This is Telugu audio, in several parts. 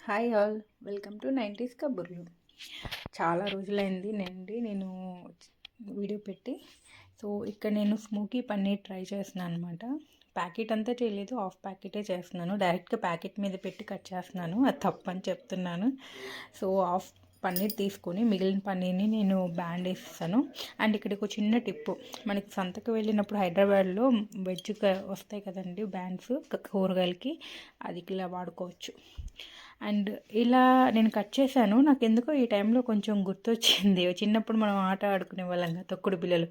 Hi all, welcome to 90s కబుర్లు. చాలా రోజులైంది నేను వీడియో పెట్టి. సో ఇక్కడ నేను స్మోకీ పన్నీర్ ట్రై చేస్తున్నాను అనమాట. ప్యాకెట్ అంతా చేయలేదు, హాఫ్ ప్యాకెటే చేస్తున్నాను. డైరెక్ట్గా ప్యాకెట్ మీద పెట్టి కట్ చేస్తున్నాను, అది తప్పని చెప్తున్నాను. సో హాఫ్ పన్నీర్ తీసుకొని మిగిలిన పన్నీర్ని నేను బ్యాండ్ వేస్తాను. అండ్ ఇక్కడికి ఒక చిన్న టిప్పు, మనకి సంతకు వెళ్ళినప్పుడు హైదరాబాద్లో వెజ్ వస్తాయి కదండి బ్యాండ్స్, కూరగాయలకి అది ఇలా వాడుకోవచ్చు. అండ్ ఇలా నేను కట్ చేశాను. నాకు ఎందుకో ఈ టైంలో కొంచెం గుర్తొచ్చింది, చిన్నప్పుడు మనం ఆట ఆడుకునే వాళ్ళం కదా, తొక్కుడు పిల్లలు,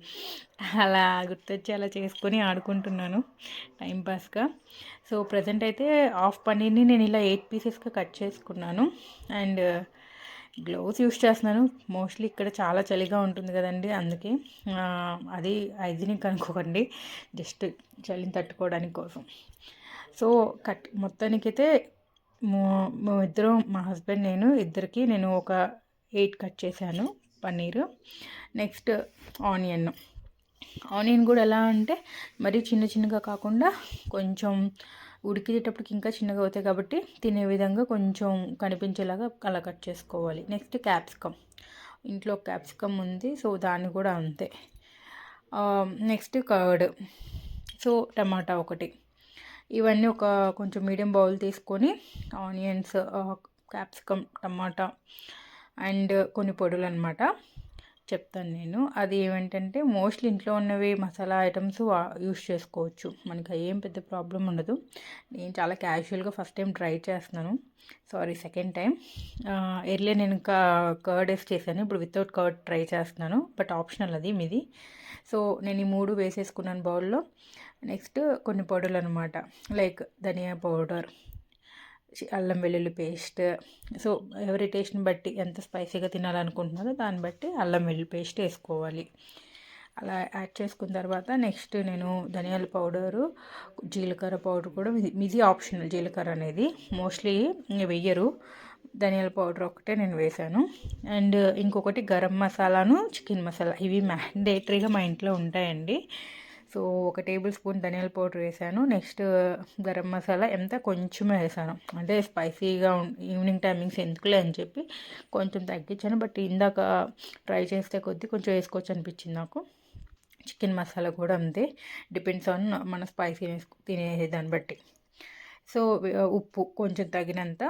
అలా గుర్తొచ్చి అలా చేసుకొని ఆడుకుంటున్నాను టైంపాస్గా. సో ప్రజెంట్ అయితే హాఫ్ పన్నీర్ని నేను ఇలా 8 పీసెస్గా కట్ చేసుకున్నాను. అండ్ గ్లౌస్ యూస్ చేస్తున్నాను. మోస్ట్లీ ఇక్కడ చాలా చలిగా ఉంటుంది కదండి, అందుకే అది హైజీనిక్ అనుకోకండి, జస్ట్ చలిని తట్టుకోవడానికి కోసం. సో మొత్తానికైతే ఇద్దరం, మా హస్బెండ్ ఇద్దరికి నేను ఒక 8 కట్ చేశాను పన్నీరు. నెక్స్ట్ ఆనియన్ కూడా ఎలా అంటే మరీ చిన్నగా కాకుండా కొంచెం ఉడికేటప్పటికి ఇంకా చిన్నగా అవుతాయి కాబట్టి తినే విధంగా కొంచెం కనిపించేలాగా అలా కట్ చేసుకోవాలి. నెక్స్ట్ క్యాప్సికమ్, ఇంట్లో క్యాప్సికమ్ ఉంది, సో దాన్ని కూడా అంతే. నెక్స్ట్ కర్డ్, సో టమాటా ఒకటి. ఇవన్నీ ఒక కొంచెం మీడియం బౌల్ తీసుకొని ఆనియన్స్, క్యాప్సికమ్, టమాటా అండ్ కొన్ని పొడులు అనమాట చెప్తాను నేను. అది ఏమిటంటే మోస్ట్లీ ఇంట్లో ఉన్నవి మసాలా ఐటమ్స్ యూస్ చేసుకోవచ్చు, మనకి ఏం పెద్ద ప్రాబ్లం ఉండదు. నేను చాలా క్యాజువల్గా ఫస్ట్ టైం ట్రై చేస్తున్నాను, సెకండ్ టైం. ఎర్లీ నేను ఇంకా కర్డ్ వేసి చేశాను, ఇప్పుడు వితౌట్ కర్డ్ ట్రై చేస్తున్నాను, బట్ ఆప్షనల్ అది మీది. సో నేను ఈ 3 వేసేసుకున్నాను బౌల్లో. నెక్స్ట్ కొన్ని పొడులు అనమాట, లైక్ ధనియా పౌడర్, అల్లం వెల్లుల్లి పేస్ట్. సో ఎవరి టేస్ట్ని బట్టి ఎంత స్పైసీగా తినాలనుకుంటున్నారో దాన్ని బట్టి అల్లం వెల్లుల్లి పేస్ట్ వేసుకోవాలి. అలా యాడ్ చేసుకున్న తర్వాత నెక్స్ట్ నేను ధనియాల పౌడరు, జీలకర్ర పౌడర్ కూడా మీది ఆప్షనల్. జీలకర్ర అనేది మోస్ట్లీ వెయ్యరు, ధనియాల పౌడర్ ఒకటే నేను వేశాను. అండ్ ఇంకొకటి గరం మసాలాను, చికెన్ మసాలా, ఇవి మ్యాండేటరీగా మా ఇంట్లో ఉంటాయండి. సో 1 టేబుల్ స్పూన్ ధనియాల పౌడర్ వేసాను. నెక్స్ట్ గరం మసాలా ఎంత కొంచెమే వేసాను, అంటే స్పైసీగా ఈవినింగ్ టైమింగ్స్ ఎందుకులే అని చెప్పి కొంచెం తగ్గించాను. బట్ ఇందాక ట్రై చేస్తే కొద్దీ కొంచెం వేసుకోవచ్చు అనిపించింది నాకు. చికెన్ మసాలా కూడా అంతే, డిపెండ్స్ ఆన్ మన స్పైసీ తినే దాన్ని బట్టి. సో ఉప్పు కొంచెం తగినంత.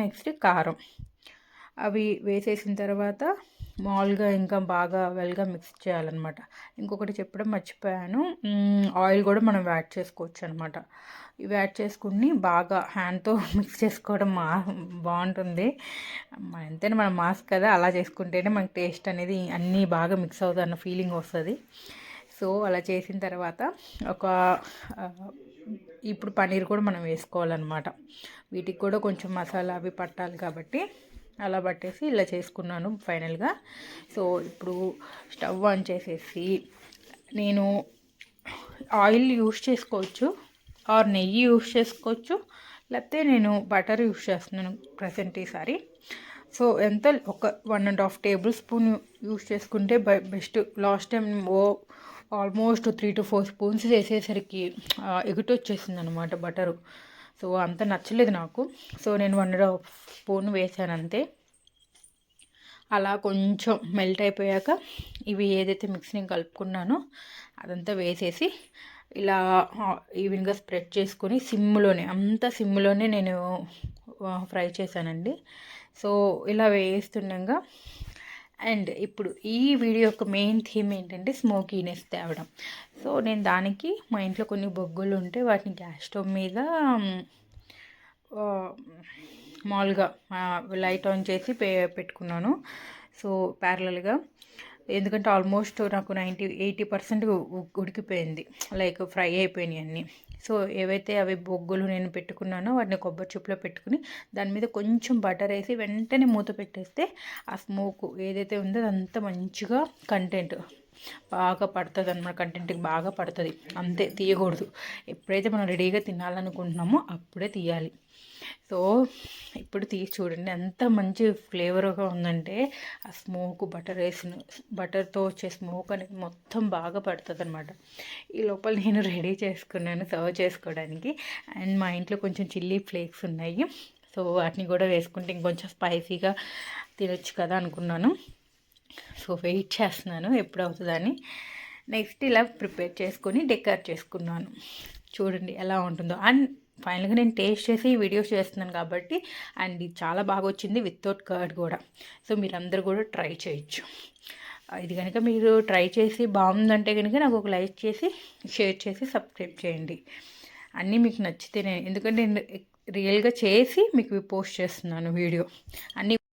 నెక్స్ట్ కారం, అవి వేసేసిన తర్వాత మామూలుగా ఇంకా బాగా వెల్గా మిక్స్ చేయాలన్నమాట. ఇంకొకటి చెప్పడం మర్చిపోయాను, ఆయిల్ కూడా మనం యాడ్ చేసుకోవచ్చు అనమాట. ఇవి యాడ్ చేసుకుని బాగా హ్యాండ్తో మిక్స్ చేసుకోవడం బాగుంటుంది. ఎంతైనా మనం మాస్క్ కదా, అలా చేసుకుంటేనే మనకి టేస్ట్ అనేది అన్నీ బాగా మిక్స్ అవుతుంది అన్న ఫీలింగ్ వస్తుంది. సో అలా చేసిన తర్వాత ఇప్పుడు పన్నీర్ కూడా మనం వేసుకోవాలన్నమాట. వీటికి కూడా కొంచెం మసాలా అవి పట్టాలి కాబట్టి అలా పట్టేసి ఇలా చేసుకున్నాను ఫైనల్గా. సో ఇప్పుడు స్టవ్ ఆన్ చేసేసి నేను ఆయిల్ యూస్ చేసుకోవచ్చు, ఆర్ నెయ్యి యూస్ చేసుకోవచ్చు, లేకపోతే నేను బటర్ యూస్ చేస్తున్నాను ప్రజెంట్ ఈసారి. సో ఎంత ఒక 1.5 టేబుల్ స్పూన్ యూస్ చేసుకుంటే best. Last time almost 3 to 4 spoons వేసేసరికి ఎగుటి వచ్చేసింది అనమాట బటరు. సో అంత నచ్చలేదు నాకు. సో నేను 1.5 స్పూన్ వేసాను అంతే. అలా కొంచెం మెల్ట్ అయిపోయాక ఇవి ఏదైతే మిక్స్ని కలుపుకున్నానో అదంతా వేసేసి ఇలా ఈవెన్గా స్ప్రెడ్ చేసుకొని సిమ్లోనే నేను ఫ్రై చేశానండి. సో ఇలా వేస్తుండగా, అండ్ ఇప్పుడు ఈ వీడియో యొక్క మెయిన్ థీమ్ ఏంటంటే స్మోకీనెస్ తేవడం. సో నేను దానికి మా ఇంట్లో కొన్ని బొగ్గులు ఉంటే వాటిని గ్యాస్ స్టవ్ మీద మామూలుగా లైట్ ఆన్ చేసి పెట్టుకున్నాను. సో ప్యారలల్గా, ఎందుకంటే ఆల్మోస్ట్ నాకు 80% ఉడికిపోయింది, లైక్ ఫ్రై అయిపోయినాయి అన్నీ. సో ఏవైతే అవి బొగ్గులు నేను పెట్టుకున్నానో వాటిని కొబ్బరి చిప్పులో పెట్టుకుని దాని మీద కొంచెం బటర్ వేసి వెంటనే మూత పెట్టేస్తే ఆ స్మోక్ ఏదైతే ఉందో అదంతా మంచిగా కంటెంట్ బాగా పడుతుంది అన్నమాట, కంటెంట్కి బాగా పడుతుంది. అంతే, తీయకూడదు. ఎప్పుడైతే మనం రెడీగా తినాలనుకుంటున్నామో అప్పుడే తీయాలి. సో ఇప్పుడు తీసి చూడండి ఎంత మంచి ఫ్లేవర్గా ఉందంటే, ఆ స్మోక్ బటర్తో వచ్చే స్మోక్ అనేది మొత్తం బాగా పడుతుంది అనమాట. ఈ లోపల నేను రెడీ చేసుకున్నాను సర్వ్ చేసుకోవడానికి. అండ్ మా ఇంట్లో కొంచెం చిల్లీ ఫ్లేక్స్ ఉన్నాయి, సో వాటిని కూడా వేసుకుంటే ఇంకొంచెం స్పైసీగా తినొచ్చు కదా అనుకున్నాను. సో వెయిట్ చేస్తున్నాను ఎప్పుడు అవుతుందని. నెక్స్ట్ ఇలా ప్రిపేర్ చేసుకొని డెకర్ చేసుకున్నాను. చూడండి ఎలా ఉంటుందో. అండ్ ఫైనల్గా నేను టేస్ట్ చేసి వీడియోస్ చేస్తున్నాను కాబట్టి, అండ్ ఇది చాలా బాగా వచ్చింది వితౌట్ కర్డ్ కూడా. సో మీరందరూ కూడా ట్రై చేయొచ్చు. ఇది కనుక మీరు ట్రై చేసి బాగుందంటే కనుక నాకు ఒక లైక్ చేసి షేర్ చేసి సబ్స్క్రైబ్ చేయండి. అన్నీ మీకు నచ్చితేనే, ఎందుకంటే నేను రియల్గా చేసి మీకు పోస్ట్ చేస్తున్నాను వీడియో. అన్నీ